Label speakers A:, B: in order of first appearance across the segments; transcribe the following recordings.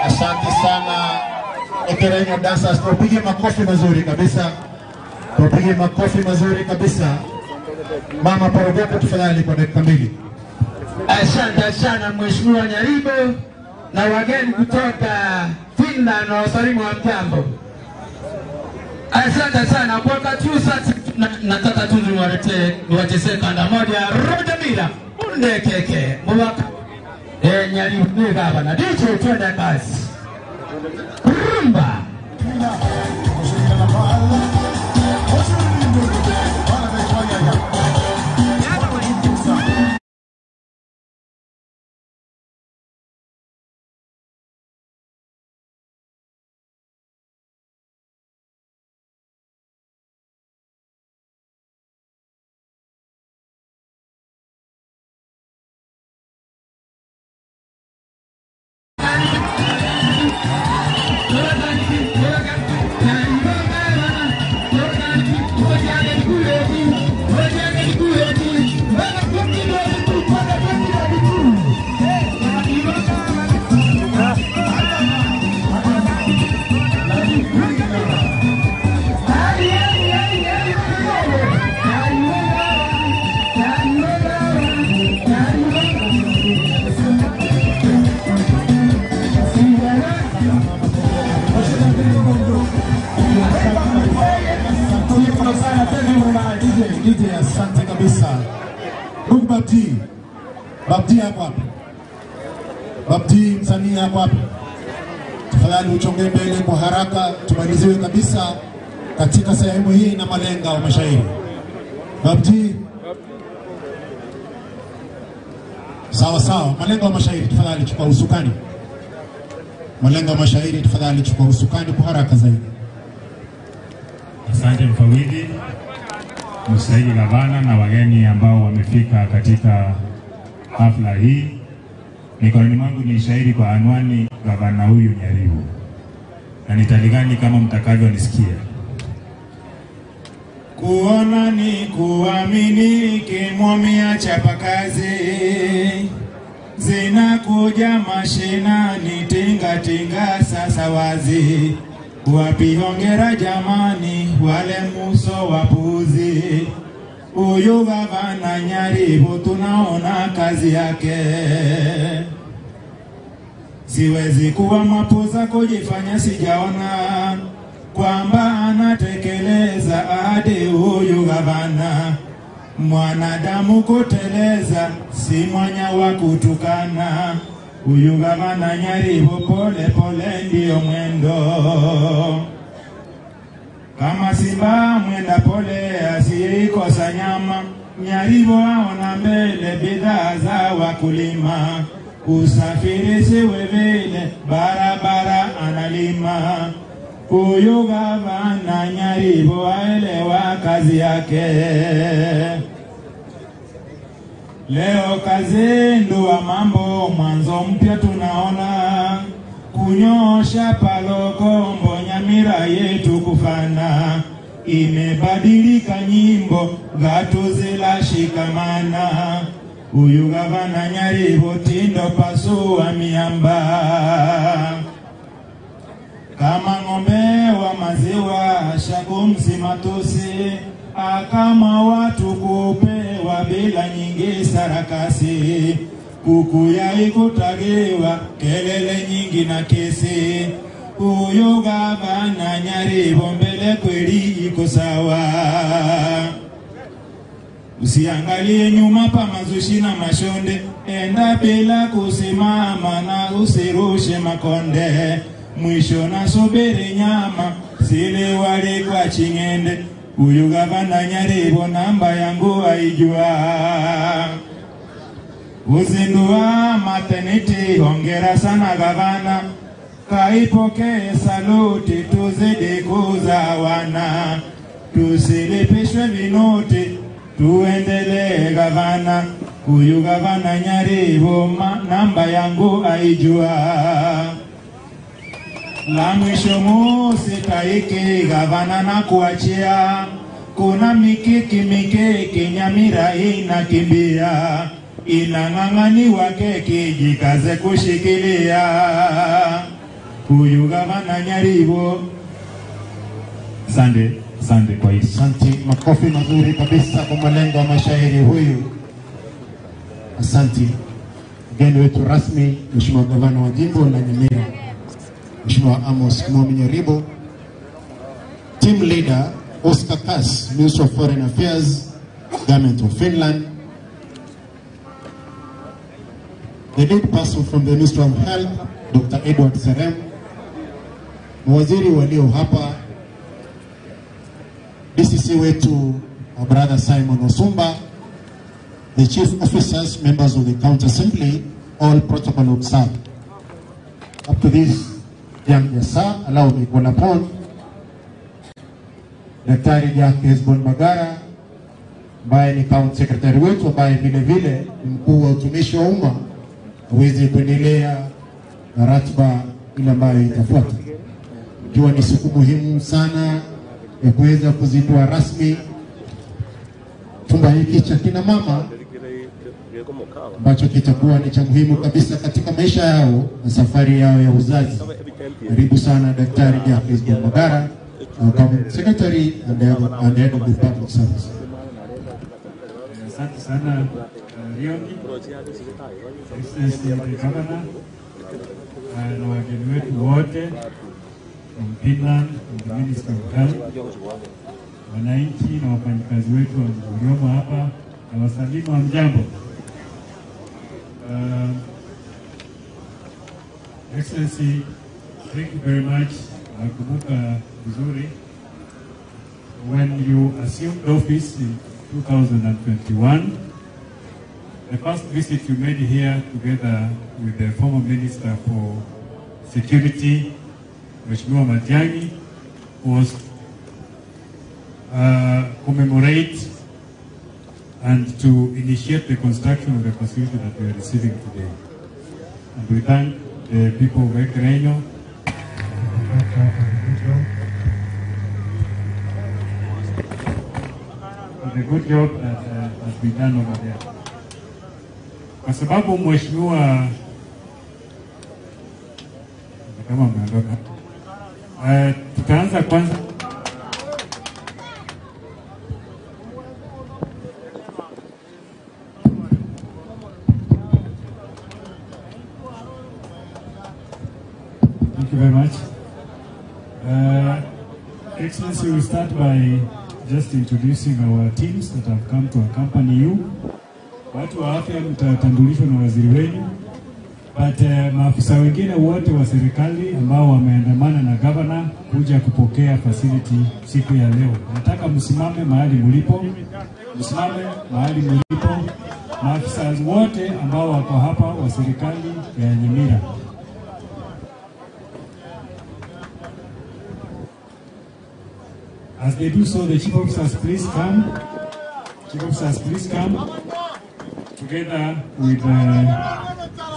A: Asante sana. Ekerenya dancers, tupige makofi mazuri kabisa. Tupige makofi mazuri kabisa. Mama Parogopo tufadhali kwa dakika mbili.
B: Asante sana Mheshimiwa Nyaribo na wageni kutoka Finland na wasalimu wa mjambo. Asante sana kwa wakati huu sasa nataka tu niwachezee kanda moja Rodamila Undekeke mwaka Nyaribo ni gavana DJ twende kazi. Rumba.
A: DJ asante kabisa. Ndugu Babdi hapo hapo. Babdi msanii hapo hapo. Tafadhali uchonge mbele kwa haraka tumaliziwe kabisa katika sehemu hii na malenga wa mashairi. Babdi. Sawa, malenga wa mashairi tafadhali chukua usukani. Malenga wa mashairi tafadhali chukua usukani kwa haraka zaidi.
C: Asante mfawidhi, mstahiki gavana na wageni ambao wamefika katika hafla hii. Mikononi mwangu ni shairi kwa anwani gavana huyu Nyaribo. Na nitaligani kama mtakavyo nisikia. Kuona ni kuamini, kimwomia chapakazi. Zinakuja mashinani, tinga sasa wazi. Wapi hongera jamani, wale muso wapuzi. Uyu gavana Nyaribo tunaona kazi yake. Siwezi kuwa mapuza kujifanya sijaona kwamba anatekeleza ahadi huyu gavana. Mwanadamu kuteleza si mwanya wa kutukana. Huyu gavana Nyaribo pole ndio mwendo. Kama simba mwenda pole asiyeikosa nyama. Nyaribo aona mbele bidhaa za wakulima. Usafiri siwe vile barabara analima. Huyu gavana Nyaribo aelewa kazi yake. Leo kazindua mambo mwanzo mpya tunaona. Kunyosha Palogombo Nyamira yetu kufana. Imebadilika nyimbo gatuzi la shikamana. Huyu gavana Nyaribo tindo pasua miamba. Kama ng'ombe wa maziwa shagumsi matusi. Kama watu kupewa bila nyingi sarakasi. Kuku yai kutagiwa kelele nyingi na kesi. Huyu gavana Nyaribo mbele kweli iko sawa. Usiangalie nyuma pa mazushi na mashonde. Enda bila kusimama na usirushe makonde. Mwisho na subiri nyama sile wali kwa chingende. Huyu gavana Nyaribo namba yangu haijua. Uzindua maternity hongera sana gavana. Kaipoke saluti tuzidi kuzawana. Tusilipishwe vinoti tuendelee gavana, huyu gavana Nyaribo namba yangu aijua. La mwisho musitaiki gavana na kuachia, kuna mikiki Nyamira inakimbia, inang'ang'aniwa keki jikaze kushikilia, huyu gavana Nyaribo. Sande kwa hii.
A: Asante, makofi mazuri kabisa kwa malengo wa mashairi huyu. Asante. Mgeni wetu rasmi, Mheshimiwa Gavana wa Jimbo la Nyamira, Mheshimiwa Amos Momi Nyaribo. Team Leader Oscar Kass, Minister of Foreign Affairs, Government of Finland. The lead person from the Ministry of Health, Dr. Edward Serem. Mawaziri walio hapa, DCC wetu, our brother Simon Osumba, the chief officers, members of the County Assembly, all protocol observed. Up to this young Yasa, allow me call upon Daktari Jack Hezbon Magara, ambaye ni County Secretary wetu, ambaye vile vile ni mkuu wa utumishi wa umma, aweze kuendelea na ratiba ile ambayo itafuata. Ikiwa ni siku muhimu sana ya kuweza kuzindua rasmi chumba hiki cha kina mama, ambacho kitakuwa ni cha muhimu kabisa katika maisha yao na safari yao ya uzazi. Karibu sana Daktari Jack Hezbon Magara, County Secretary and Head of the Public Service.
D: Asante sana Riondi, Excellency Governor, na wageni wetu wote from Finland, from the Ministry of Health, wananchi na wafanyikazi wetu waliomo hapa, na wasalimu wa mjambo. Excellency, thank you very much. Nakumbuka vizuri when you assumed office in 2021, the first visit you made here together with the former Minister for Security, Mheshimiwa Matiang'i, was commemorate and to initiate the construction of the facility that we are receiving today. And we thank the people of Ekerenyo for the good job that has been done over there. Kwa sababu mheshimiwa kama mnaondoka, tutaanza kwanza Thank you very much. Excellency, we start by just introducing our teams that have come to accompany you. Watu wa afya mtatambulishwa na waziri wenu, but maafisa wengine wote wa serikali ambao wameandamana na governor kuja kupokea facility siku ya leo. Nataka msimame mahali mlipo, msimame mahali mlipo, maafisa wote ambao wako hapa wa serikali ya Nyamira. As they do so, the chief officers please come. Chief officers please come together with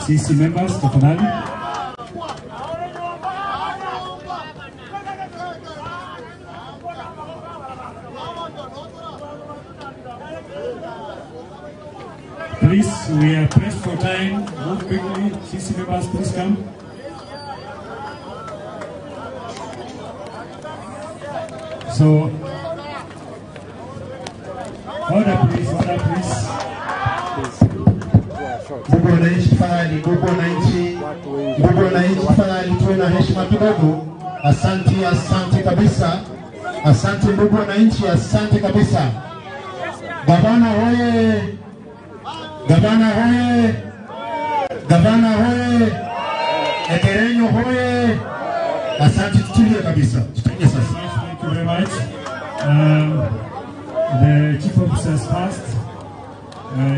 D: CC members. Tafadhali. Please, we are pressed for time. Move quickly. CC members, please come. So, order please, order please.
A: Ndugu wananchi tafadhali, ndugu wananchi tafadhali, tuwe na heshima kidogo. Asante, asante kabisa. Asante ndugu wananchi, asante kabisa. Gavana hoye! Gavana hoye! Gavana hoye! Ekerenyo hoye! Asante, tutulie kabisa. Tutulie sasa.
D: Thank you very much. The chief officers first.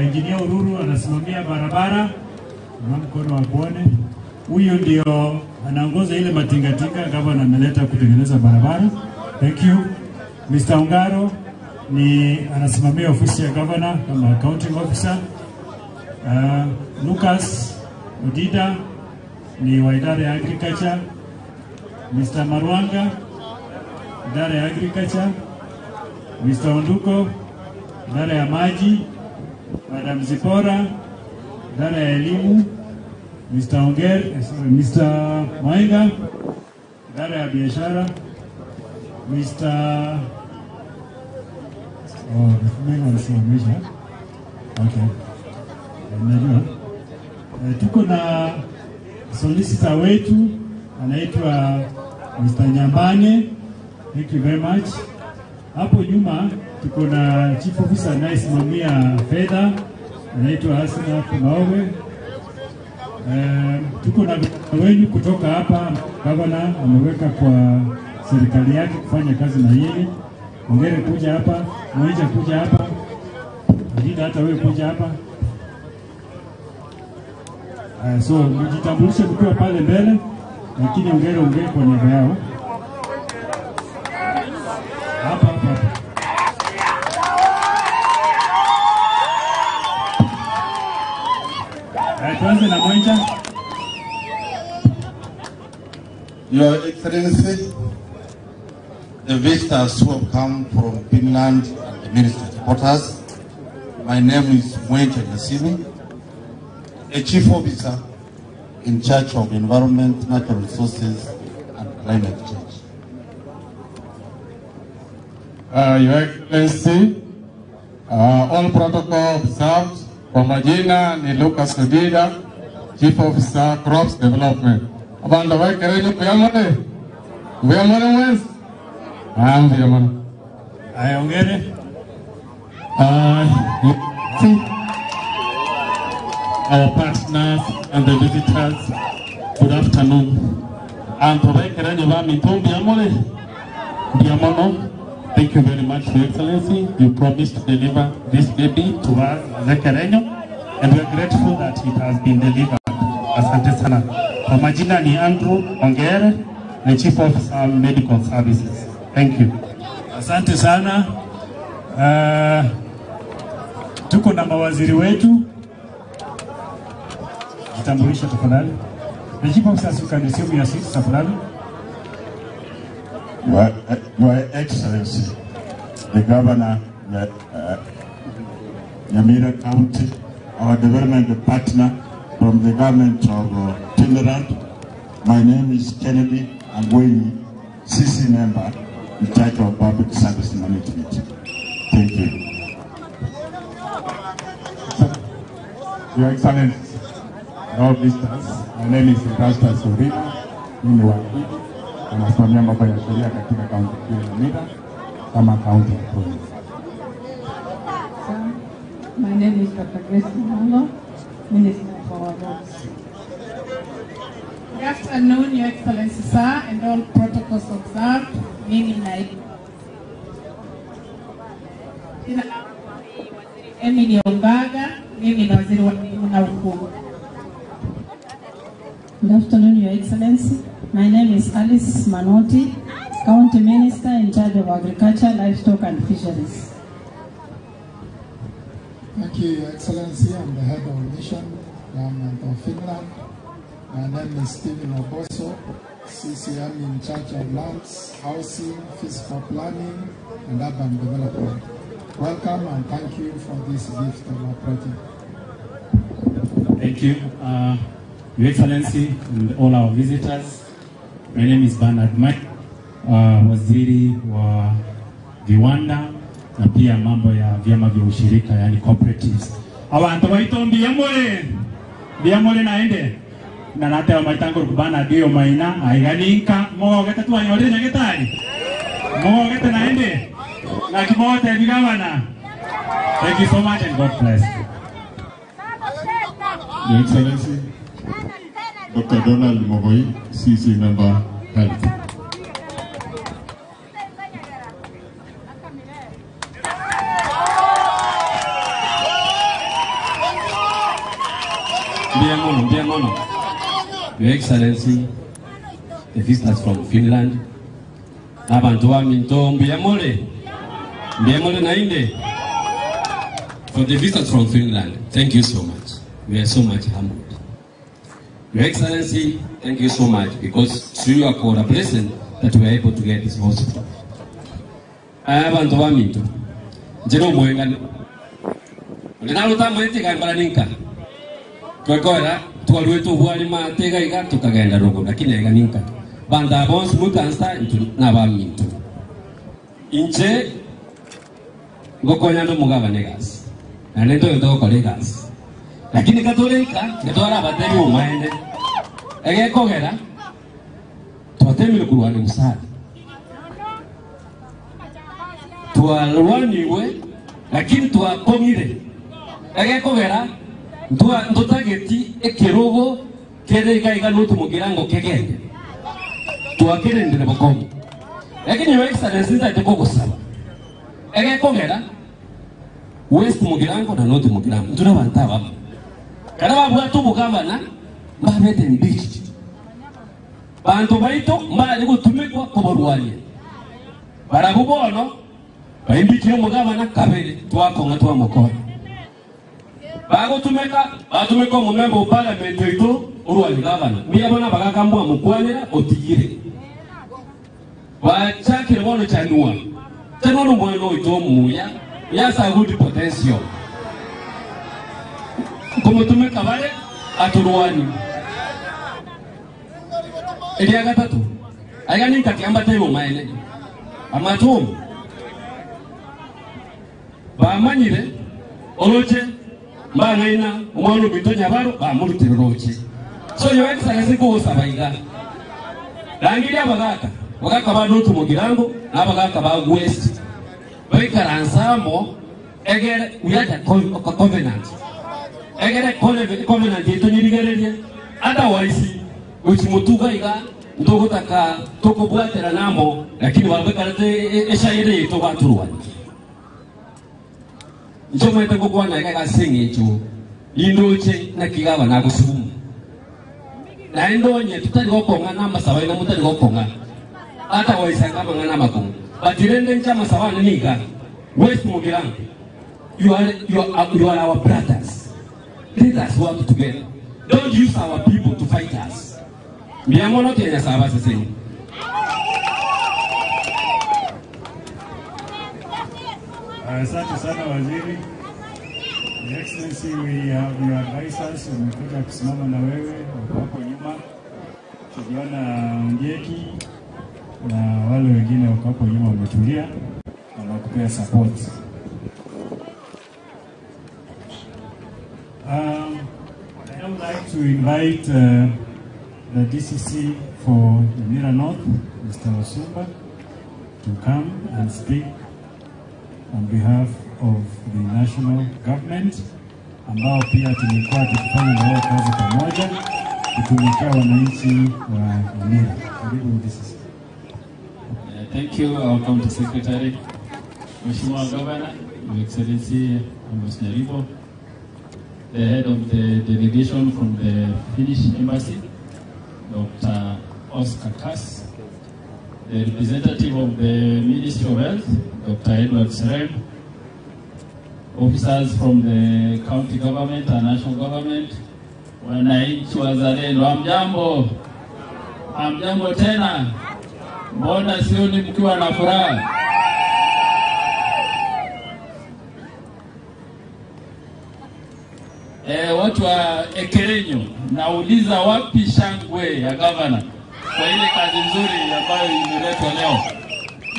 D: Engineer Ururu anasimamia barabara, na mkono wa Bwana. Huyo ndio anaongoza ile matingatinga governor ameleta kutengeneza barabara. Thank you. Mr. Ongaro, ni anasimamia ofisi ya governor kama accounting officer. Lucas Odida ni wa idara ya agriculture. Mr. Marwanga, idara ya agriculture. Mr. Onduko, idara ya maji. Madam Zipora, idara ya elimu. Mr. Maenga, idara ya biashara. Mr. Okay. Najua. Tuko na solicitor wetu anaitwa Mr. Nyambane. Thank you very much. Hapo nyuma tuko na chief officer anayesimamia fedha anaitwa Hasina Maowe. Tuko na wenyu kutoka hapa, governor ameweka kwa serikali yake kufanya kazi na yeye. Ongere kuja hapa, Mwenja kuja hapa. Ndida hata wewe kuja hapa. So mjitambulishe mkiwa pale mbele, lakini ongere kwa niaba yao. Hapa. Tuanze na Mwenja.
E: Your Excellency, the visitors who have come from Finland and the Ministry supporters, my name is Mwenja Yasini, a chief officer in charge of environment, natural resources, and climate change.
F: Your Excellency, all protocol observed. Kwa majina ni Lucas Odida, chief officer crops development. Abanda wa kerenyo kuyamone mwezi. Mbiyamone.
D: Ongere.
F: Our partners and the visitors, good afternoon. Thank you very much, Your Excellency. You promised to deliver this baby to us, Zekerenyo, and we are grateful that it has been delivered. Asante sana. Kwa majina ni Andrew Ongere, the Chief Officer Medical Services. Thank you.
D: Asante sana. Tuko na mawaziri wetu. Jitambulisha tafadhali. The Chief Officer, you can assume your seat tafadhali.
G: Your Excellency, the Governor of Nyamira County, our development partner from the government of Finland. My name is Kennedy Angweni, CC member in charge of public service management. Thank you.
F: Your Excellency, all visitors, my name is Erastus Orina, mimi wakili, nasimamia mambo ya sheria katika kaunti ya Nyamira kama county attorney.
H: My name is Dr. Grace Mhango, Minister for our roads. Good afternoon, Your Excellency, sir, and all protocols observed. Mimi naibu Emily Ombaga, mimi ni waziri wa elimu na ufundi.
I: Good afternoon, Your Excellency. My name is Alice Manoti, County Minister in charge of Agriculture, Livestock and Fisheries.
J: Thank you, Your Excellency. I'm the head of mission, Government of Finland. My name is Stephen Oboso, CCM in charge of lands, housing, fiscal planning, and urban development. Welcome and thank you for this gift of our project.
D: Thank you, Your Excellency, and all our visitors. My name is Bernard Mike, waziri wa viwanda na pia mambo ya vyama vya ushirika, yani cooperatives. Abantu waito Biamole naende na nate wa maitango kubana dio maina aiganinka mogete tu anyore nyagetari mogete naende na kimote vigavana. Thank you so much and God bless.
G: Your Excellency, Dr. Donald Mogoi, CC member Health.
K: Bienmono. Your Excellency, the visitors from Finland, abantu wa minto biamole. Ndiemole nainde. For the visitors from Finland, thank you so much. We are so much humbled. Your Excellency, thank you so much because through your collaboration that we are able to get this hospital. Abantu bamintu. Jero mwengana. Nalo tamwete kambala ninka. Kwekora twalwetu bwali matega iga tukagenda rogo lakini iga ninka. Banda bonse mukansta na bamintu. Inje ngokonya ndo mugabane gas. Na nendo ndo kole gas. Lakini katolika ngetwara bateri umaende. Ege kogera. Twatemile kurwane musali. Tualwaniwe lakini twakongire. Ege kogera ndotageti ekirogo kede ikaiga nutu mugirango kegende. Twakirendere bokomo. Lakini Your Excellency nzate kogosaba. Ege kogera West mugirango na North mugirango tuna bantaba. Kana babwatu bugabana babete ndichi. Bantu baito mbali gutumikwa kuborwanye. Barabubono baimbikiye mugabana kabere twakonga twamukora. Batumeka mu member of parliament ito urwanye gabana. Miyabona bagakambwa mukwanira otigire. Bachakire bono chanua. Tenono mwana ito muya. Yes, a good potential. Como tu me cabale, a tu ruani. Elia gatatu. Ayani katiamba tebo maene. Amatum. Ba manire. Oloche. Ba naina. Umano bitonya baro. Ba muluti roche. So Your Excellency ko usabaiga. Langilia bagaka. Bagaka ba nutu mugirango. Na bagaka ba west. Ansamo, egere we had a covenant. Egere covenant ito nyirigereria. Otherwise, uchimutuga iga ndogo taka toko bwatera namo lakini walbeka eshaire ito baturuwani. Njoma ita kukwana ika singi echo. Indoche na kigaba na kusumu. Na indonye tutari gokonga namba sabai na mutari gokonga. Otherwise ngaba ngana makonga. But irende nchama sawa niga West Mugirango, you are our brothers. Let us work together. Don't use our people to fight us. Miyamono kenya sawa sisi.
D: Asante sana waziri. Your Excellency, we have your advisors wamekuja kusimama na wewe hapo nyuma. Tuliona Ngeki na wale wengine wako hapo nyuma wametulia na wakupea support. I would like to invite the DCC for Nyamira North, Mr. Osumba, to come and speak on behalf of the national government, ambao pia tumekuwa tukifanya na wao kazi pamoja kutumikia wananchi wa Nyamira. Karibu DCC.
L: Thank you, our County Secretary, Mheshimiwa Governor, Your Excellency Amos Nyaribo, the head of the delegation from the Finnish Embassy, Dr. Oscar Kass, the representative of the Ministry of Health, Dr. Edward Serem, officers from the county government and national government, wananchi wazalendo, hamjambo tena. Mbona sioni mkiwa na furaha? Watu wa Ekerenyo, nauliza wapi shangwe ya gavana kwa ile kazi nzuri ambayo imeletwa leo.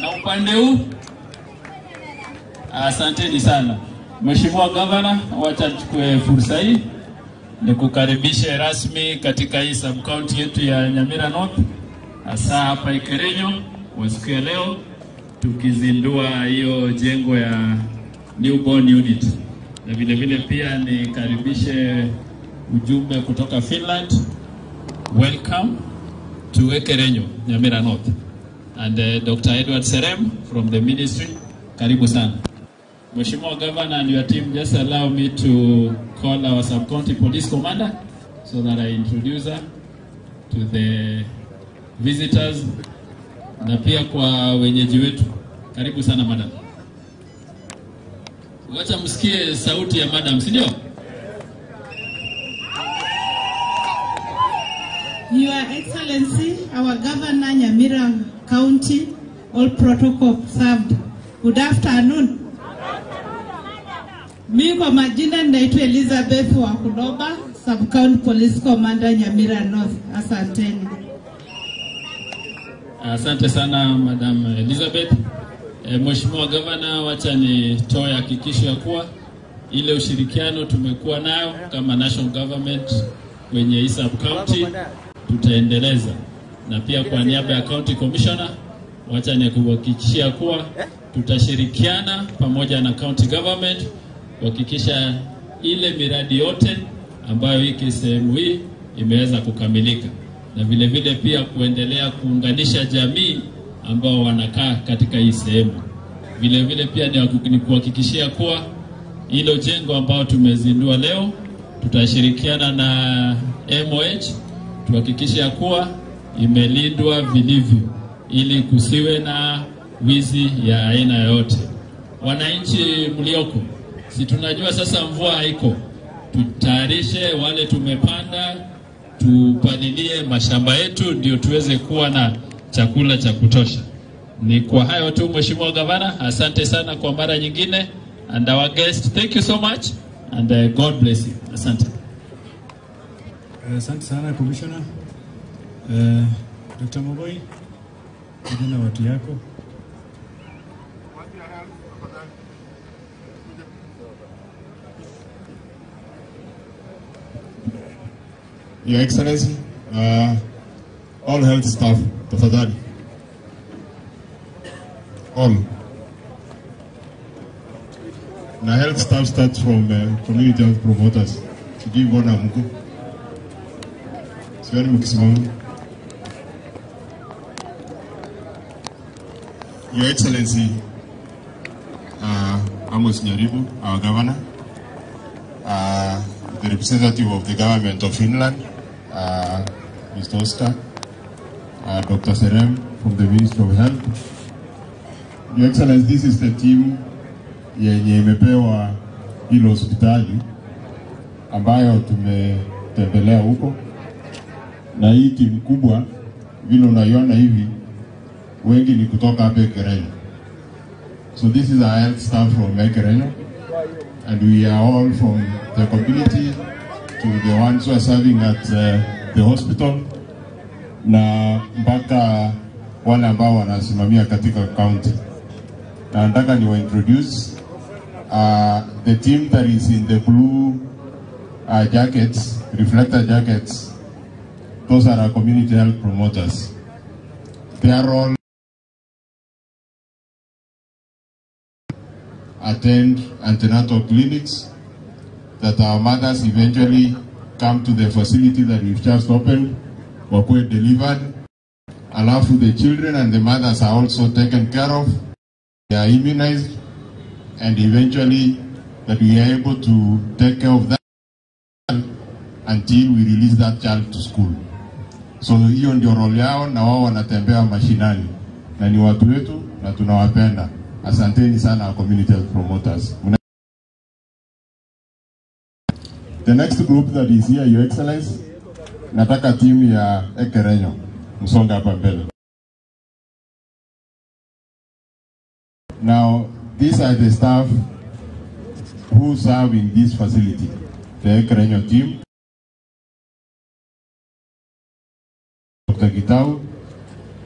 L: Na upande huu, asanteni sana. Mheshimiwa Gavana, wacha nichukue fursa hii nikukaribishe rasmi katika hii sub-county yetu ya Nyamira North. Hasa hapa Ekerenyo kwa siku ya leo tukizindua hiyo jengo ya newborn unit. Na vile vile pia nikaribishe ujumbe kutoka Finland. Welcome to Ekerenyo, Nyamira North. And Dr. Edward Serem from the ministry. Karibu sana. Mheshimiwa Governor and your team, just allow me to call our sub-county police commander so that I introduce her to the visitors na pia kwa wenyeji wetu. Karibu sana madam. Wacha msikie sauti ya madam, si ndio?
H: Your Excellency, our Governor Nyamira County, all protocol observed. Good afternoon. Mimi kwa majina naitwa Elizabeth wa Kudoba, Sub-County Police Commander Nyamira North. Asanteni.
L: Asante sana Madam Elizabeth. Mheshimiwa Governor, wacha nitoe hakikisho ya kuwa ile ushirikiano tumekuwa nayo kama national government kwenye hii sub-county tutaendeleza. Na pia kwa niaba ya County Commissioner, wacha nikuhakikishia kuwa tutashirikiana pamoja na county government kuhakikisha ile miradi yote ambayo iko sehemu hii imeweza kukamilika, na vile vile pia kuendelea kuunganisha jamii ambao wanakaa katika hii sehemu. Vile vile pia ni kuhakikishia kuwa hilo jengo ambao tumezindua leo tutashirikiana na MOH tuhakikisha kuwa imelindwa vilivyo ili kusiwe na wizi ya aina yote. Wananchi mlioko, si tunajua sasa mvua haiko, tutayarishe wale tumepanda, tupalilie mashamba yetu ndio tuweze kuwa na chakula cha kutosha. Ni kwa hayo tu Mheshimiwa Gavana, asante sana kwa mara nyingine, and our guest, thank you so much and God bless you. Asante.
D: Asante sana Commissioner. Dr. Mogoi, kijana watu yako.
M: Your Excellency, all health staff, tafadhali. All. Na health staff starts from community health promoters. Sijui mbona mko. Siwani mkisimama. Your Excellency, Amos Nyaribo, our governor, the representative of the government of Finland, Mr. Oscar, Dr. Serem from the Ministry of Health. Your Excellency, this is the team yenye imepewa hilo hospitali ambayo tumetembelea huko, na hii timu kubwa vile unaiona hivi wengi ni kutoka hapa Kerenyo. So this is our health staff from Kerenyo, and we are all from the community to the ones who are serving at the hospital na mpaka wale ambao wanasimamia katika county. Na nataka ni introduce the team that is in the blue jackets, reflector jackets. Those are our community health promoters. They are all attend antenatal clinics that our mothers eventually come to the facility that we've just opened, were delivered. Alafu the children and the mothers are also taken care of. They are immunized, and eventually that we are able to take care of that until we release that child to school. So hiyo ndio role yao, na wao wanatembea mashinani na ni watu wetu na tunawapenda. Asanteni sana community health promoters. The next group that is here, Your Excellency, nataka timu ya Kerenyo msonga hapa mbele. Now, these are the staff who serve in this facility. The Kerenyo team. Dr. Gitau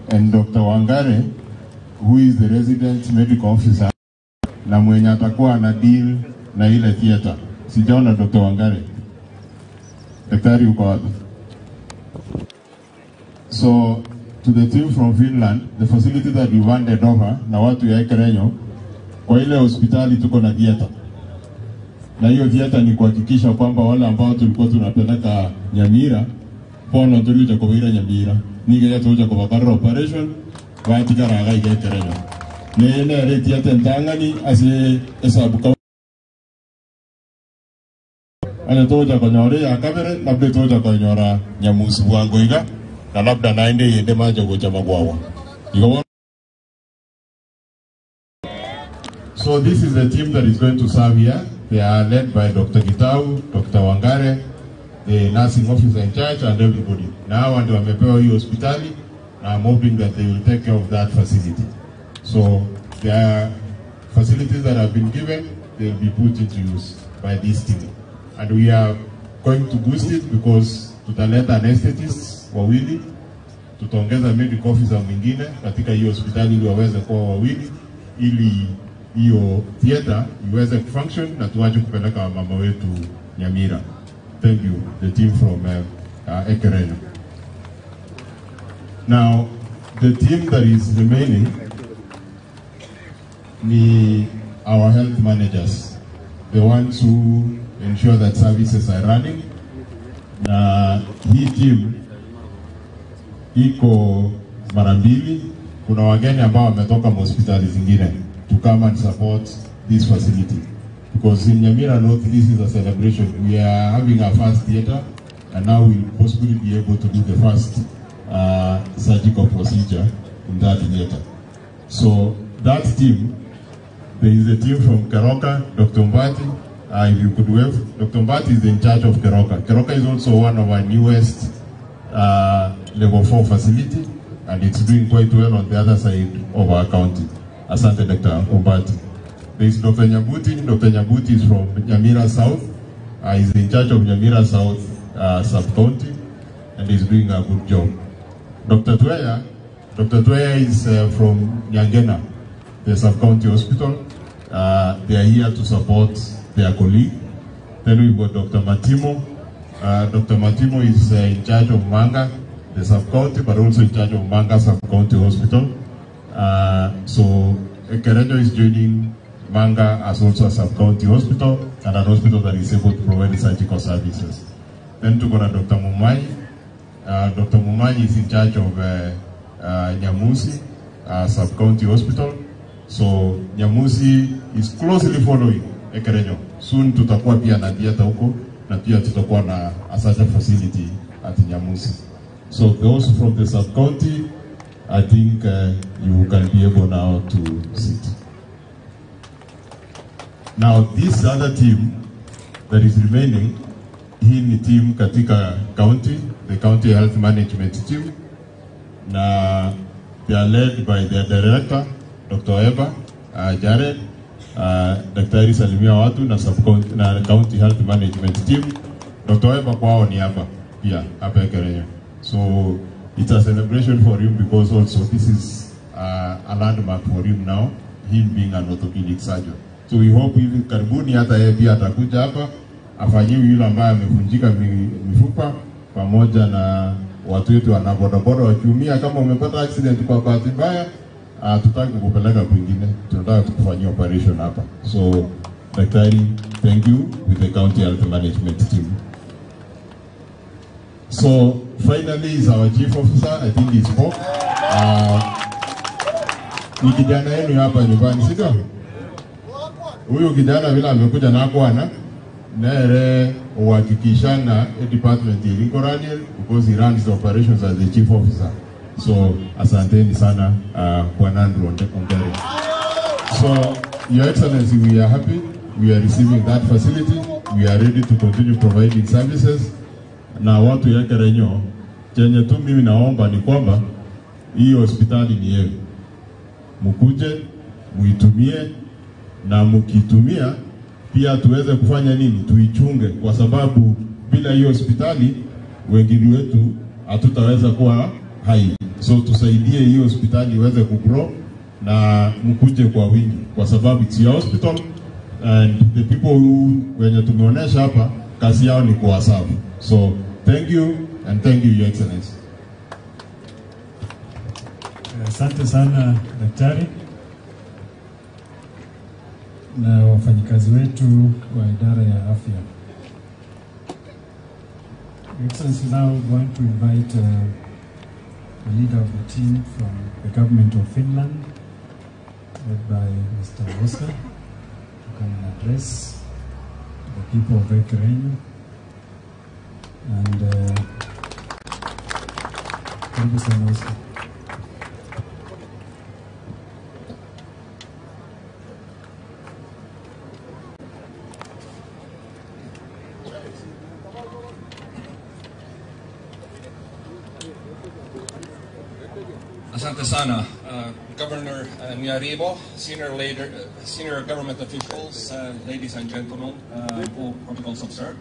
M: and Dr. Wangare, who is the resident medical officer, na mwenye atakuwa na deal na ile theater. Sijaona Dr. Wangare. Daktari uko wapi? So, to the team from Finland, the facility that we handed over na watu ya Kerenyo, kwa ile hospitali tuko na theater. Na hiyo theater ni kuhakikisha kwamba wale ambao tulikuwa tunapeleka Nyamira, pono tulikuja kwa Nyamira, nige tuja kwa barra operation, watika raga ige Kerenyo. Ne ile theater ntangani ase esabuka ana toja kwa nyore ya kamera, labda toja kwa nyora Nyamusi wangu iga, na labda naende yende majo goja magwawa. So this is the team that is going to serve here. They are led by Dr. Gitau, Dr. Wangare, the nursing officer in charge, and everybody. Now, and wamepewa hii hospitali, I'm hoping that they will take care of that facility. So there are facilities that have been given, they will be put into use by this team. And we are going to boost it because tutaleta anesthetists wawili, tutaongeza medical officer mwingine katika hiyo hospitali ili waweze kuwa wawili, ili hiyo theater iweze kufunction na tuache kupeleka mama wetu Nyamira. Thank you, the team from Ekerenyo. Now, the team that is remaining ni our health managers, the ones who ensure that services are running. Na hii team iko mara mbili. Kuna wageni ambao wametoka hospitali zingine to come and support this facility, because in Nyamira North this is a celebration. We are having our first theater, and now we'll possibly be able to do the first surgical procedure in that theater. So that team, there is a team from Keroka, Dr. Mbati. If you could wave, Dr. Mbati is in charge of Keroka. Keroka is also one of our newest level 4 facility, and it's doing quite well on the other side of our county. Asante, Dr. Mbati. There is Dr. Nyabuti. Dr. Nyabuti is from Nyamira South. He's in charge of Nyamira South sub-county, and he's doing a good job. Dr. Tueya is from Nyangena, the sub-county hospital. They are here to support their colleague. Then we've got Dr. Matimo. Dr. Matimo is in charge of Manga, the sub-county, but also in charge of Manga sub-county hospital. So Ekerenyo is joining Manga as also a sub-county hospital, and an hospital that is able to provide surgical services. Then to go to Dr. Mumanyi. Dr. Mumanyi is in charge of Nyamusi sub-county hospital. So Nyamusi is closely following Ekerenyo. Soon tutakuwa pia na theater huko, na pia tutakuwa na a surgical facility at Nyamusi. So those from the sub-county, I think you can be able now to sit. Now this other team that is remaining, hii ni team katika county, the county health management team. Na they are led by their director, Dr. Eba Jared, Daktari Salimia Watu na sub-county na county health management team. Dr. Eba kwao ni hapa pia hapa Ekerenyo. So it's a celebration for him because also this is a landmark for him now, him being an orthopedic surgeon. So we hope hivi karibuni hata yeye pia atakuja hapa afanyiwe yule ambaye amevunjika mifupa, pamoja na watu wetu wana bodaboda wakiumia. Kama umepata accident kwa bahati mbaya, tutaki kupeleka kwingine, tunataka kufanyia operation hapa. So daktari, thank you with the county health management team. So finally is our chief officer. I think he spoke. Ni kijana yenu hapa nyumbani, sio? Huyu kijana vile amekuja na kwana nere uhakikisha na department iliko radial because he runs the operations as the chief officer. So asanteni sana kwa Nandro Ondere. So Your Excellency, we are happy. We are receiving that facility. We are ready to continue providing services. Na watu ya Ekerenyo, chenye tu mimi naomba ni kwamba hii hospitali ni yenu. Mkuje, muitumie, na mkitumia pia tuweze kufanya nini? Tuichunge, kwa sababu bila hiyo hospitali wengine wetu hatutaweza kuwa hai. So tusaidie hiyo hospitali iweze kugrow na mkuje kwa wingi, kwa sababu it's your hospital and the people who wenye tumeonesha hapa kazi yao ni kuwasafu. So thank you and thank you, Your Excellency.
D: Asante sana daktari na wafanyikazi wetu wa idara ya afya. Your Excellency, now we want to invite the leader of the team from the government of Finland, led by Mr. Oscar, to come and address the people of Ekerenyo. And karibu sana Oscar.
N: Asante sana, Governor Nyaribo, senior government officials, ladies and gentlemen, all protocols observed.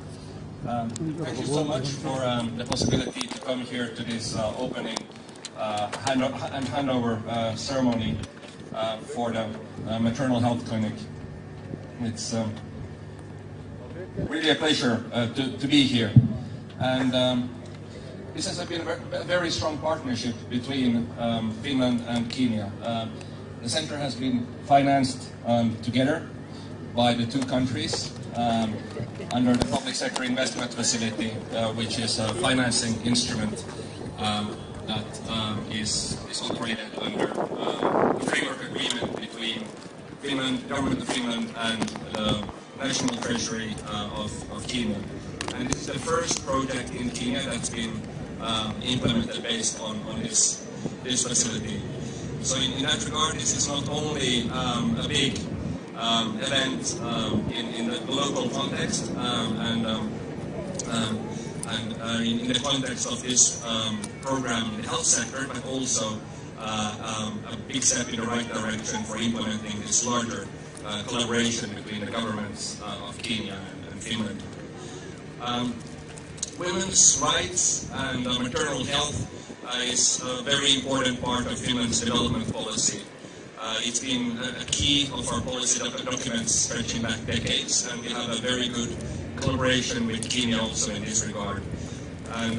N: Thank you so much for the possibility to come here to this opening handover ceremony for the maternal health clinic. It's really a pleasure to be here. And this has been a very strong partnership between Finland and Kenya. The center has been financed together by the two countries under the Public Sector Investment Facility, which is a financing instrument that is operated under a framework agreement between Finland, Government of Finland and the National Treasury of Kenya. And this is the first project in Kenya that's been implemented based on this facility. So in that regard, this is not only a big event in the local context and in the context of this program in the health sector, but also a big step in the right direction for implementing this larger collaboration between the governments of Kenya and Finland. Women's rights and maternal health is a very important part of Finland's development policy. It's been a key of our policy documents stretching back decades, and we have a very good collaboration with Kenya also in this regard. And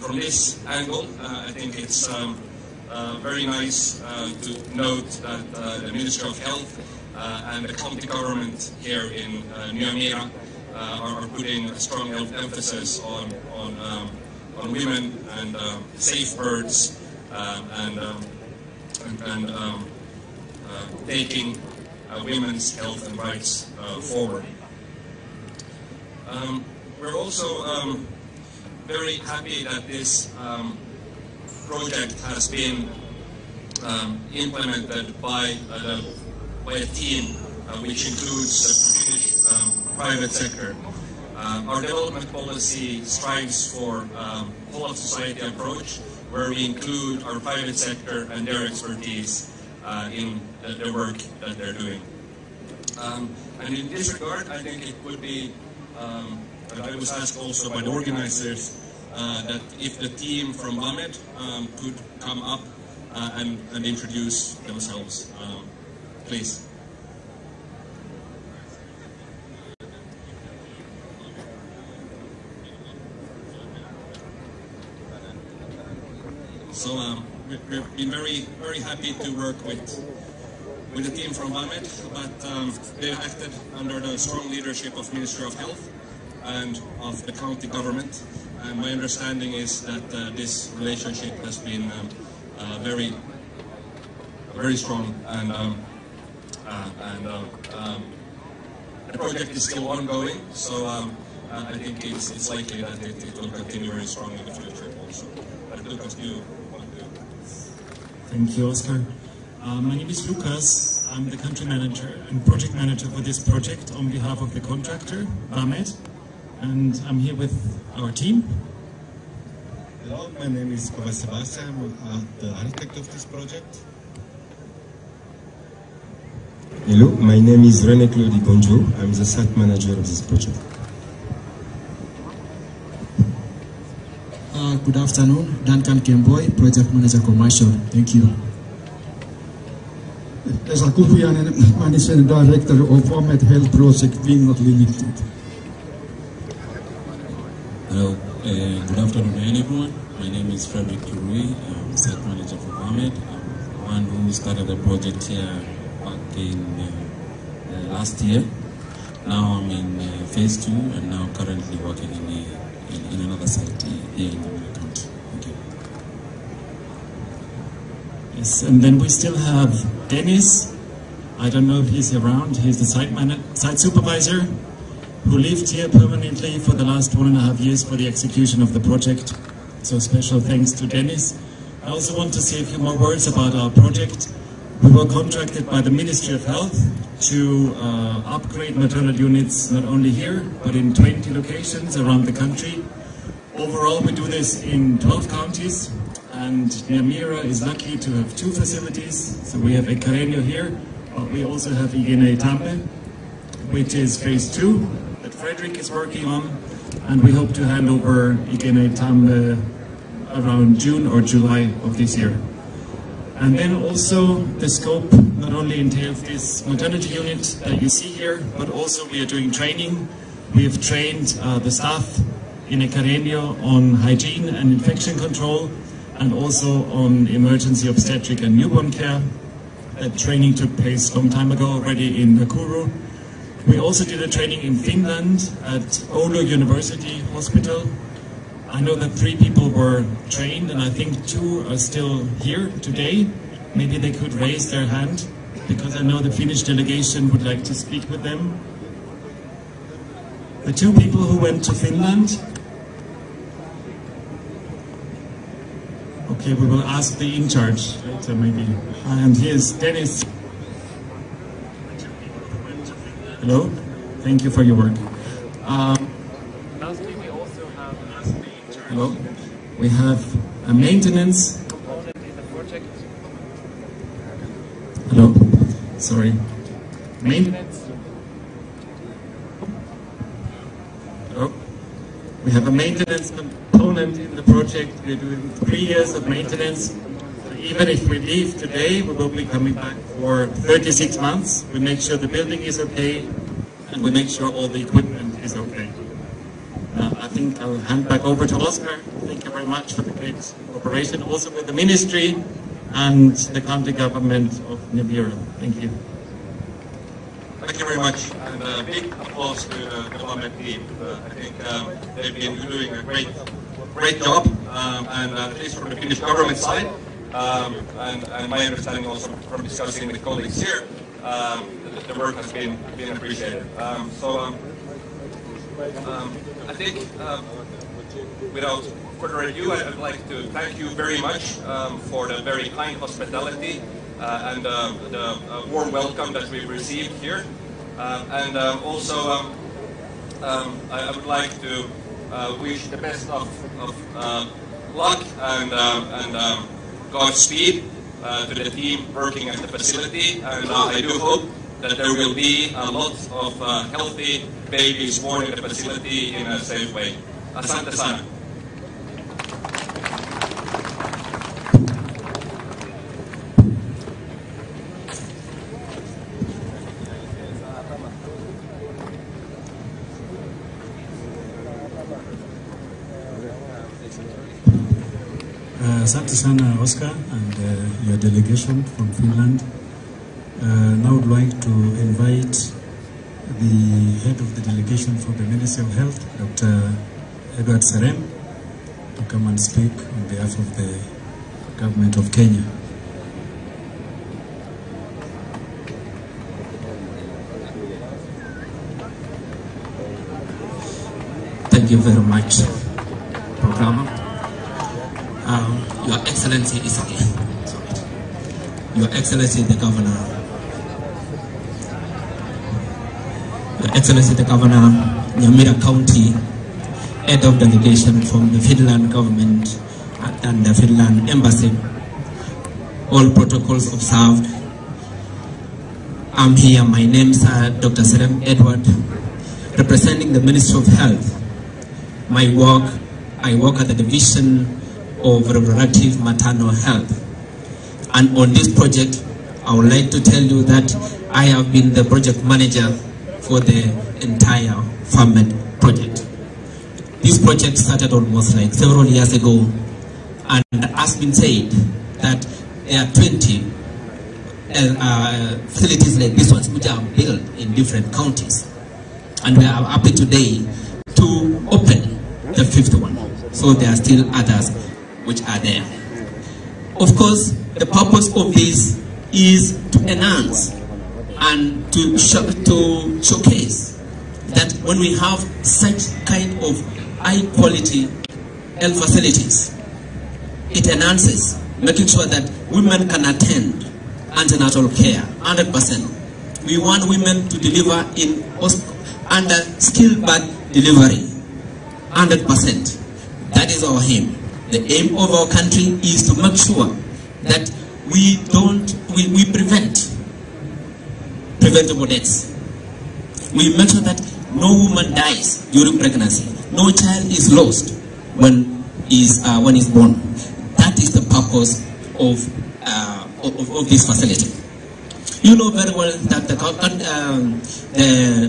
N: from this angle, I think it's very nice to note that the Ministry of Health and the county government here in Nyamira are putting a strong emphasis on women and safe births and taking women's health and rights forward. We're also very happy that this project has been implemented by a team which includes the Finnish private sector. Our development policy strives for a whole of society approach where we include our private sector and their expertise in the work that they're doing. And in this regard, I think it would be, I was asked also by the organizers, that if the team from VAMED could come up and introduce themselves, please. So we've been very happy to work with the team from VAMED, but they've acted under the strong leadership of Ministry of Health and of the county government. And my understanding is that this relationship has been very strong, and the project is still ongoing. So I think it's likely that it will continue very strong in the future also. But Lucas, do you want to?
O: Thank you, Oscar. My name is Lucas. I'm the country manager and project manager for this project on behalf of the contractor, VAMED, and I'm here with our team.
P: Hello, my name is Kovac Sebastian. I'm the architect of this project. Hello, my name is René Claude Bonjo. I'm the site manager of this project.
Q: Good afternoon, Duncan Kemboy, project manager commercial. Thank you.
R: Esa Kuhjanen, managing director of VAMED Health Project Finland Limited.
S: Hello, good afternoon everyone. My name is Frederick Kirui. I'm site manager for VAMED. I'm one who started the project here back in last year. Now I'm in phase 2 and now currently working in another site here in the county. Thank you.
O: Yes, and then we still have Dennis. I don't know if he's around. He's the site supervisor who lived here permanently for the last 1.5 years for the execution of the project. So special thanks to Dennis. I also want to say a few more words about our project. We were contracted by the Ministry of Health to upgrade maternal units not only here, but in 20 locations around the country. Overall, we do this in 12 counties, And Nyamira is lucky to have two facilities. So we have Ekarenyo here, but we also have Igene Tambe, which is phase 2 that Frederick is working on. And we hope to hand over Igene Tambe around June or July of this year. And then also the scope not only entails this maternity unit that you see here, but also we are doing training. We have trained the staff in Ekarenyo on hygiene and infection control, and also on emergency obstetric and newborn care. That training took place a long time ago already in Nakuru. We also did a training in Finland at Oulu University Hospital. I know that 3 people were trained, and I think 2 are still here today. Maybe they could raise their hand, because I know the Finnish delegation would like to speak with them. The 2 people who went to Finland. Okay, we will ask the in charge later maybe. And here's Dennis. Hello, thank you for your work. Lastly, we also have hello. We have a maintenance component in the project. Hello, sorry. Maintenance. Hello. We have a maintenance component in the project. We're doing 3 years of maintenance. So even if we leave today, we will be coming back for 36 months. We make sure the building is okay, and we make sure all the equipment is okay. I think I'll hand back over to Oscar. Thank you very much for the great cooperation, also with the ministry and the county government of Nyamira. Thank you.
T: Thank you very much, and a big applause to the development team. I think they've been doing a great job, and at least from the Finnish government side, and my understanding also from discussing with colleagues here, the work has been appreciated. I think without further ado, I'd like to thank you very much for the very kind hospitality and the warm welcome that we've received here. Also, I would like to wish the best of luck and Godspeed to the team working at the facility. And I do hope that there will be a lot of healthy babies born in the facility in a safe way. Asante sana.
D: Asante sana, Oscar, and your delegation from Finland. Now I'd like to invite the head of the delegation for the Ministry of Health, Dr. Edward Serem, to come and speak on behalf of the government of Kenya.
U: Thank you very much, Programmer. Your Excellency Your Excellency the Governor, Your Excellency the Governor, Nyamira County, Head of Delegation from the Finland government and the Finland Embassy, all protocols observed. I'm here, my name is Dr. Serem Edward, representing the Ministry of Health. I work at the Division of Reproductive Maternal Health. And on this project, I would like to tell you that I have been the project manager for the entire FarmMed project. This project started almost like several years ago, and has been said that there are 20 facilities like this ones which are built in different counties. And we are happy today to open the 5th one. So there are still others which are there. Of course, the purpose of this is to enhance and to showcase that when we have such kind of high quality health facilities, it enhances, making sure that women can attend antenatal care 100%. We want women to deliver in under skilled birth delivery 100%. That is our aim. The aim of our country is to make sure that we prevent preventable deaths. We make sure that no woman dies during pregnancy. No child is lost when is born. That is the purpose of this facility. You know very well that the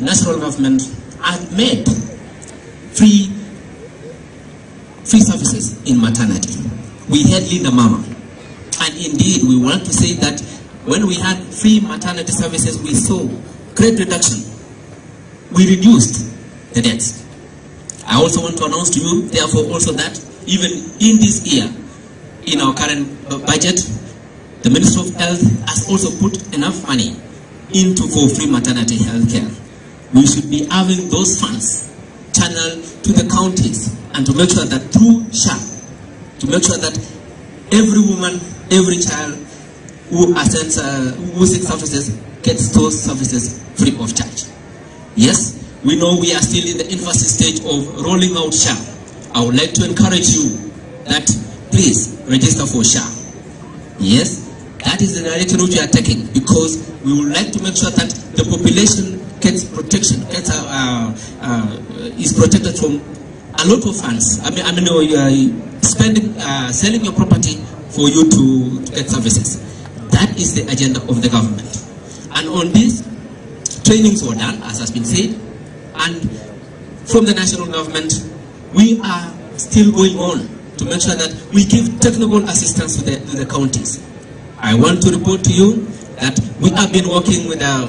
U: national government has made free services in maternity. We had Linda Mama, and indeed we want to say that when we had free maternity services, we saw great reduction. We reduced the deaths. I also want to announce to you, therefore, also that even in this year, in our current budget, the Ministry of Health has also put enough money for free maternity health care. We should be having those funds channeled to the counties and to make sure that through SHA, to make sure that every woman, every child who seeks services gets those services free of charge. Yes, we know we are still in the infancy stage of rolling out SHA. I would like to encourage you that please register for SHA. Yes, that is the direction which we are taking, because we would like to make sure that the population gets protection, is protected from a lot of funds. I mean, you are spending, selling your property for you to get services. That is the agenda of the government. And on this, trainings were done, as has been said, and from the national government, we are still going on to make sure that we give technical assistance to the counties. I want to report to you that we have been working with the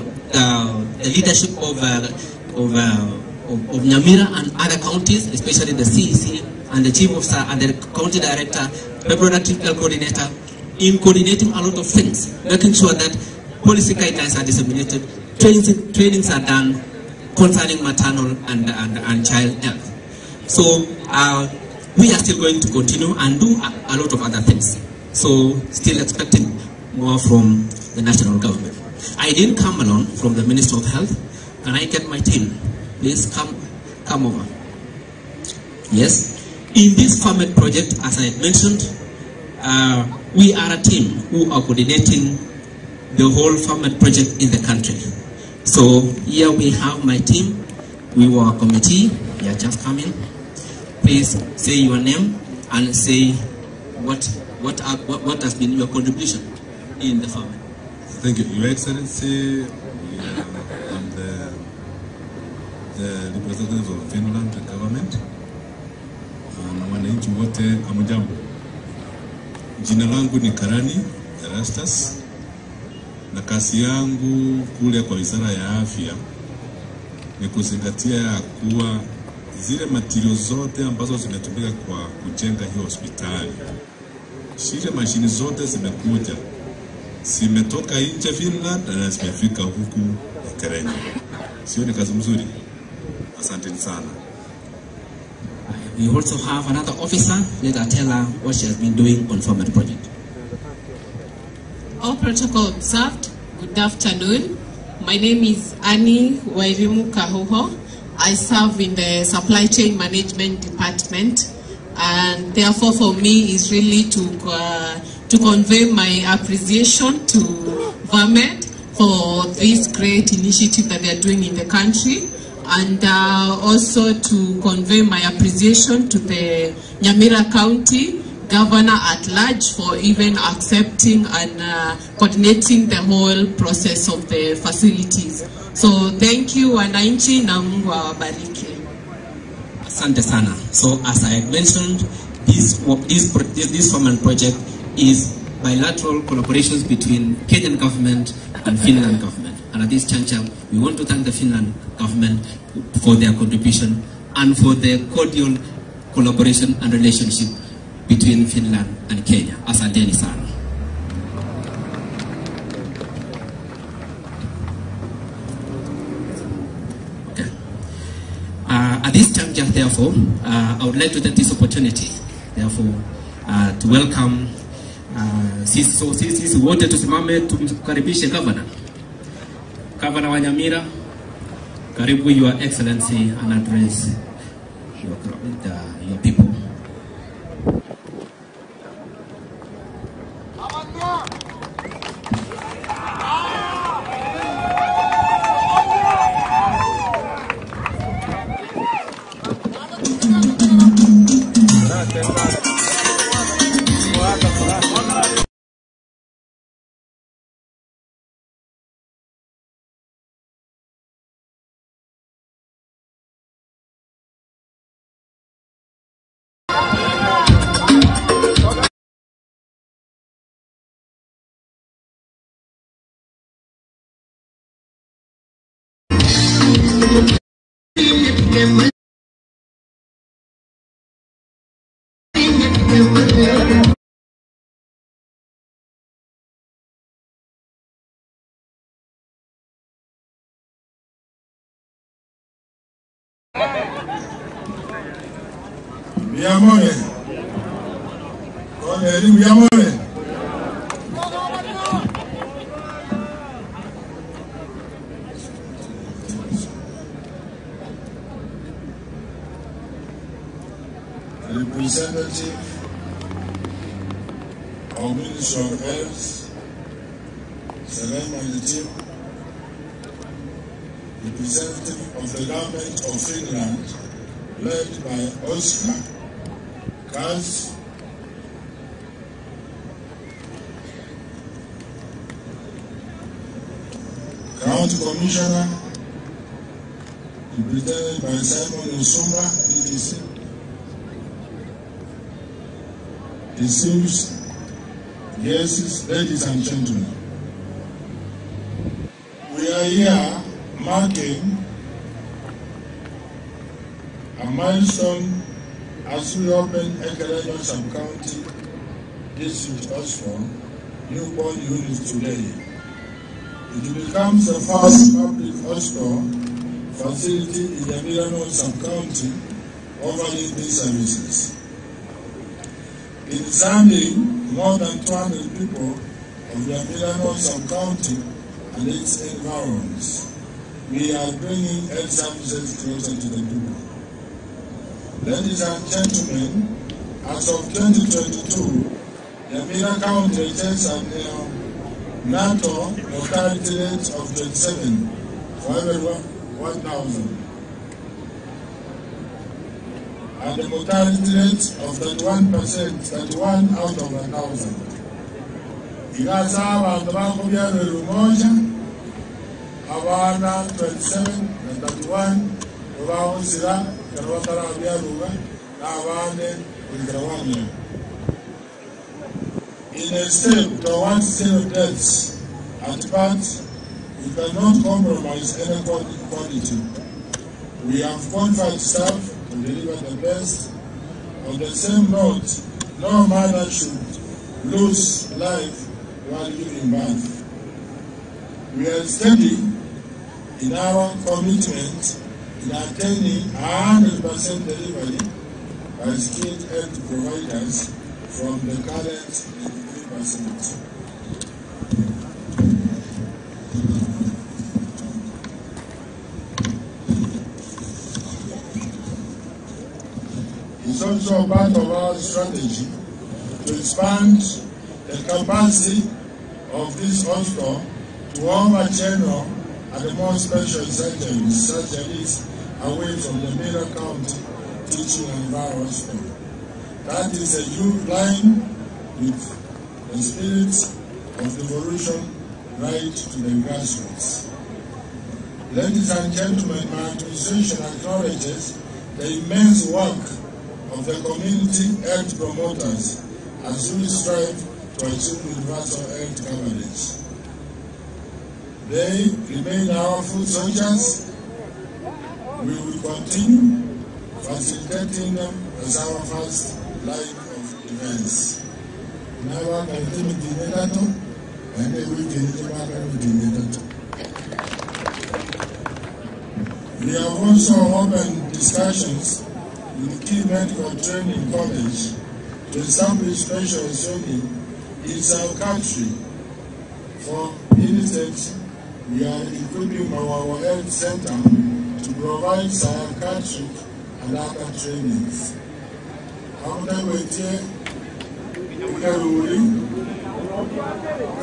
U: leadership of Nyamira and other counties, especially the CEC and the Chief of Staff and the County Director, Reproductive Health Coordinator, in coordinating a lot of things, making sure that policy guidelines are disseminated, trainings are done concerning maternal and child health. So we are still going to continue and do a lot of other things. So still expecting more from the national government. I didn't come alone from the Ministry of Health. Can I get my team? Please come over. Yes. In this farming project, as I mentioned, we are a team who are coordinating the whole farming project in the country. So here we have my team. We were a committee. They are just coming. Please say your name and say what has been your contribution in the farming.
B: Thank you, Your Excellency. I'm the representative of Finland government. Na wananchi wote hamjambo. Jina langu ni Karani Erastus, na kazi yangu kule kwa Wizara ya Afya ni kuzingatia ya kuwa zile material zote ambazo zimetumika kwa kujenga hiyo hospitali, zile mashini zote zimekuja, zimetoka nje Finland na zimefika huku Kenya. Sio ni kazi mzuri? Asante sana.
U: We also have another officer. Let her tell her what she has been doing on farming project.
V: All protocol observed. Good afternoon. My name is Annie Wairimu Kahoho. I serve in the Supply Chain Management Department, and therefore for me is really to convey my appreciation to VAMED for this great initiative that they are doing in the country, and also to convey my appreciation to the Nyamira County Governor at large for even accepting and coordinating the whole process of the facilities. So thank you wananchi, na Mungu awabariki.
U: Asante sana. So as I mentioned, this farming project is bilateral collaborations between Kenyan government and Finland government. And at this juncture, we want to thank the Finland government for their contribution and for the cordial collaboration and relationship between Finland and Kenya. Asanteni sana. Okay. At this juncture, therefore, I would like to take this opportunity, therefore, to welcome sisi wote tusimame tumkaribishe Governor wa Nyamira. Karibu, Your Excellency, and address your people.
A: Biamore. Con Eri Biamore. Representative of Ministry of Health, Salem and the team, representative of the government of Finland, led by Oscar Kaz, County Commissioner, represented by Simon Osumba, DDC, distinguished guests, ladies and gentlemen. We are here marking a milestone as we open Ekerenyo Sub-County District Hospital newborn unit today. It becomes the first public hospital facility in the Nyamira Sub-County offering these services. In serving more than 200 people of the Nyamira Sub-County and its environs, we are bringing health services closer to the people. Ladies and gentlemen, as of 2022, Nyamira County retains a NATO mortality rate of 27 for every 1,000, and the mortality rate of 31%, 31 out of 1,000. Igasa abantu bakubya rumoja, abana 27 na 31 babawuzira karwatara byaruga n'abane kugrawanya. In a step towards zero deaths, at part, we cannot compromise any quality. We have qualified staff to deliver the best. On the same note, no mother should lose life while giving birth. We are steady in our commitment in attaining 100% delivery by skilled health providers from the current 93%. It's also part of our strategy to expand the capacity of this hospital to offer general and more special surgeries away from the Nyamira County Teaching and Viral Hospital. That is a huge line with the spirit of devolution right to the grassroots. Ladies and gentlemen, my administration acknowledges the immense work of the community health promoters as we strive to achieve universal health coverage. They remain our foot soldiers. We will continue facilitating them as our first line of defense. Now, I can do and we have also opened discussions with key medical training college to establish special training in our country. For instance, we are equipping our health center to provide psychiatric and other trainings. After waiting,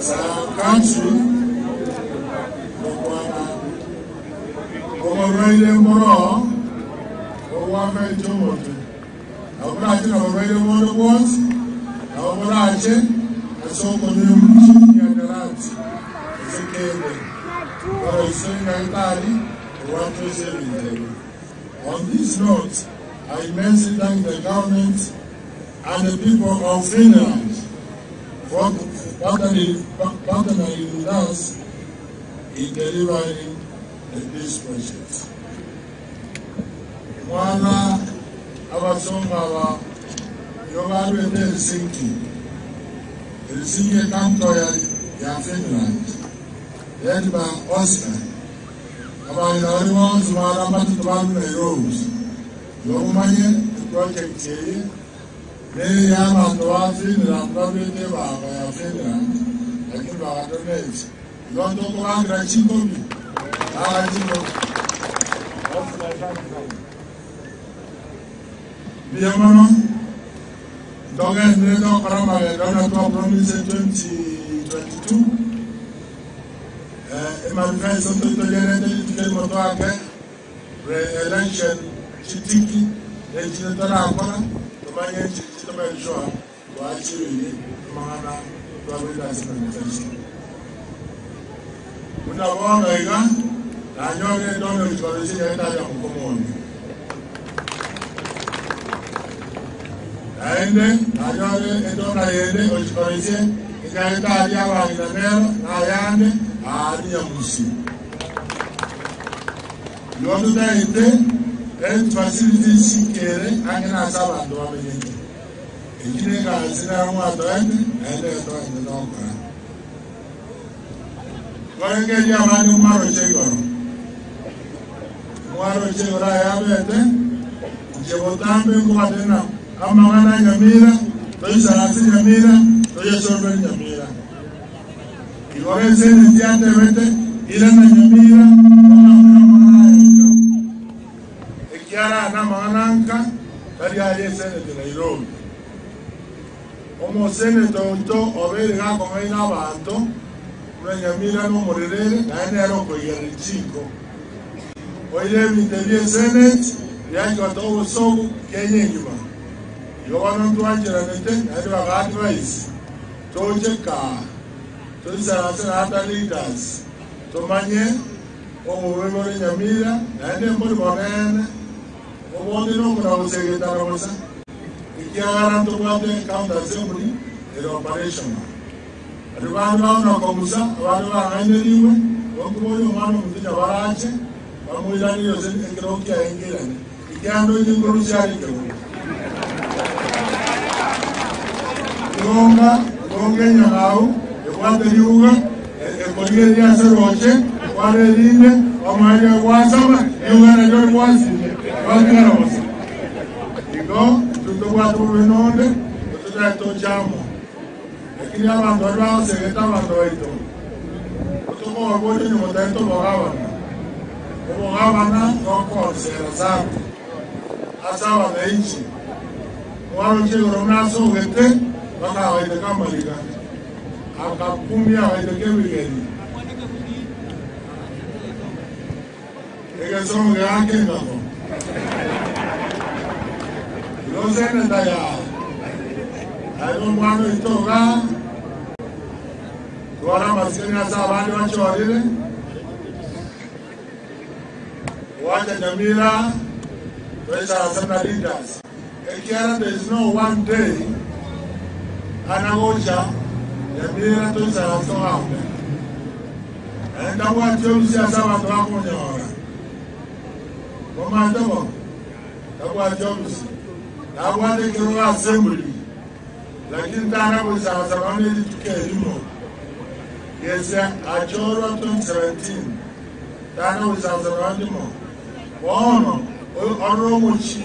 A: psychiatry, on this note, I immensely thank the government and the people of Finland for partnering with us in delivering this project. mwana abasonga aba yobaru ende Helsinki capital ya Finland yadda Oscar abantu bari bonse barambatu tubantu Nairobi yokumanye project ye ne y'abantu ba Finland babete baba ya Finland lakini bakadonate londo kubangira chikobi chikobi Biamano, donc nous sommes dans la promise 2022. Et malgré ce que nous avons fait, l'élection chitiki, et qui est dans la voie, nous avons fait le choix pour attirer Mana pour la manifestation. Nous avons eu la journée dans le choisi d'État en commun. Aende, ayore, edona yende, ochikorese, ikaenda aliawa inanero, ayande, aadi ya musi. Yotu da ite, and facility sikere, angina saba ndo wamenyenge. Ikine ka zina runga toende, aende toende nokara. Korenge ya mani umaro chegoro. Umaro chegoro ayabete, jebotambe kumatena. Amangana Nyamira, Toisarasi Nyamira, Toyasorbe Nyamira. Igore sene tiante vete, Irana Nyamira, Amangana Yaka. Ekiara Namangana Anka, Karia Sene de Nairobi. Omo sene tonto, Overi Gako Meina Banto, Una Nyamira no Morere, Naenero Koyerichico. Oye, Viterie Senate, Yacho Togo Sogu, Kenya Yuma. You want to answer anything? I do have advice. To check to the other leaders. To Manye, or we were in Yamira, and then put on end. Or what you know, I was saying that I was a year to what they count assembly is operational. The one round of Komusa, whatever I knew, what one of the Javarache, or Mujani was in Krokia and Gilan. You can't do it in Russia. Gonga nyangau, ewate yuga, ekoliye ya seroche, wale line, wamaja wasama, yuga na jori wasi, wate na wasi. Iko, tuto watu wenonde, tuto eto jamo. Ekini ya bandorwa, segeta bandorwa ito. Tuto kwa wabote ni motaito bogavana. Bogavana, yoko, sera sabu. Asawa na inchi. Walo chegoro naso ugete, Baka waite kama liga, akakumia waite kewigeni. Ege songe yake ngako. Lozene daya. Ayo mwano itoga. Tuwala masikini asa wali wacho walile. Wacha Nyamira. Tuweza asana leaders. Ekiara, there is no one day Anagocha, Nyamira to Saraso out there. And I want you to see a Sabbath on your order. For my double, that's what you see. I want to go assembly. Like in Tana was a surrounded to Kelimo. Yes, I chose 2017. Tana was a surrounded more. One, Oromuchi,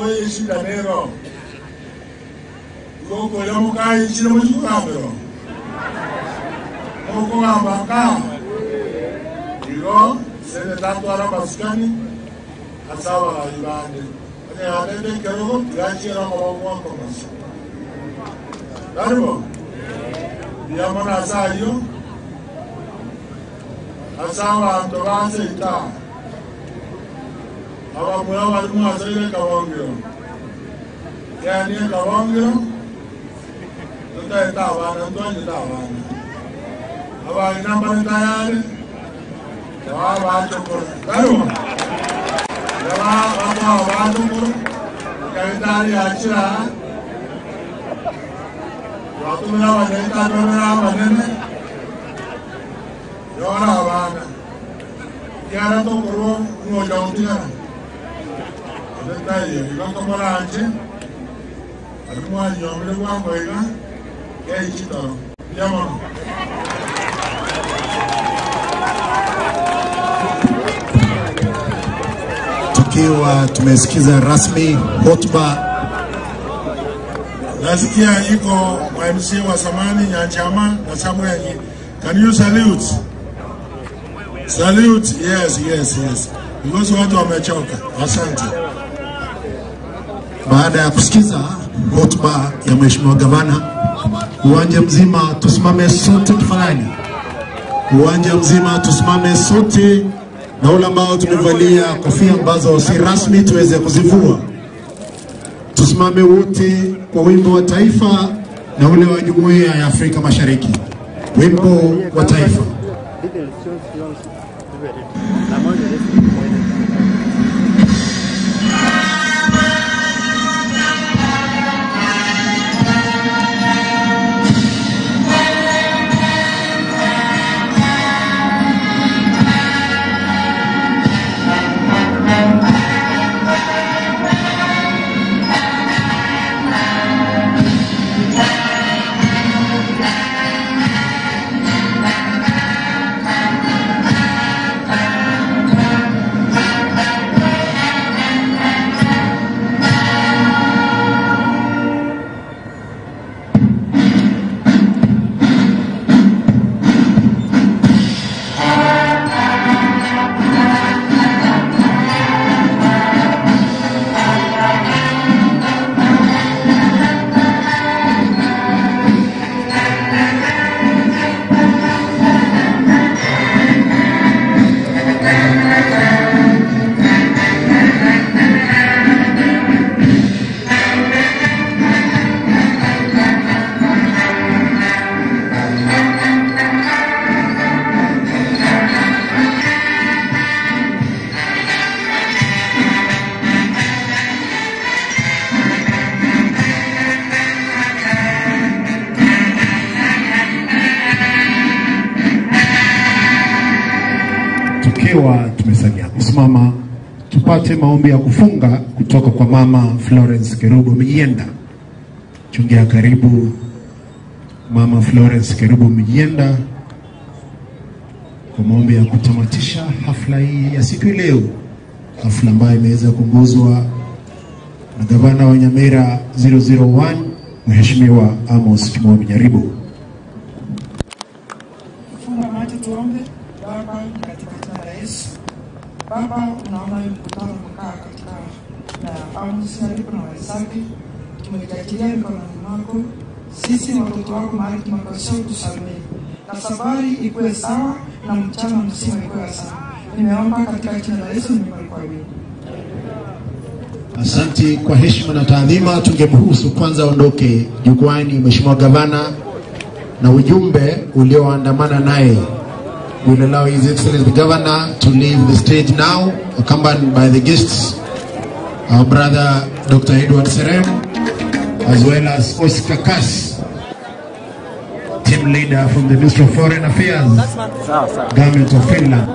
A: is the Nero. Koko ya mukai chile mchukabero. Koko ambaka. Iro sene tatu arabaskani asawa ibande. Ane anende kerogo tiachi era kwa komasi. Darbo. Diamana asayo. Asawa antobase ita. Awa mula walimu asayile kawangiro. Yani kawangiro. Tuta itawana, tuani itawana. Aba inambari tayari. Yawa wachokoro. Daruma. Yawa wachokoro. Kawitari achira. Watumila wajeta domira wanene. Yora wana. Kiara tokoro, ngoja utigana.
C: Tukiwa tumesikiza rasmi hotuba,
A: nasikia iko MC wa zamani Nyanchama na Samuel. Can you salute? Salute, yes. Because watu wamechoka. Asante.
C: Baada ya kusikiza hotuba ya Mheshimiwa Gavana, uwanja mzima tusimame sote tufanye. Uwanja mzima tusimame sote, na wale ambao tumevalia kofia ambazo si rasmi tuweze kuzivua. Tusimame wote kwa wimbo wa taifa na ule wa Jumuiya ya Afrika Mashariki. Wimbo wa taifa. Tumesalia kusimama tupate maombi ya kufunga kutoka kwa Mama Florence Kerubo Mijenda. Chungea karibu Mama Florence Kerubo Mijenda kwa maombi ya kutamatisha hafla hii ya siku leo, hafla ambayo imeweza kuongozwa na Gavana wa Nyamira 001 Mheshimiwa Amos Kimomi Nyaribo.
E: Funga macho tuombe. Baba, katika jina la Yesu. Baba, unaona mkutano mkaa katika na Amos Nyaribo na wenzake. Tumejatilia mikononi mwako. Sisi watoto wako mahali tumekosea tusamehe. Na safari ikuwe sawa na mchana mzima ikuwe sawa. Nimeomba katika jina la Yesu, nimebariki wewe.
C: Asante kwa heshima na taadhima. Tungemruhusu kwanza ondoke jukwani Mheshimiwa Gavana na ujumbe ulioandamana naye. We'll allow His Excellency the Governor to leave the stage now, accompanied by the guests, our brother Dr. Edward Serem, as well as Oscar Kass, team leader from the Ministry of Foreign Affairs, Government of Finland.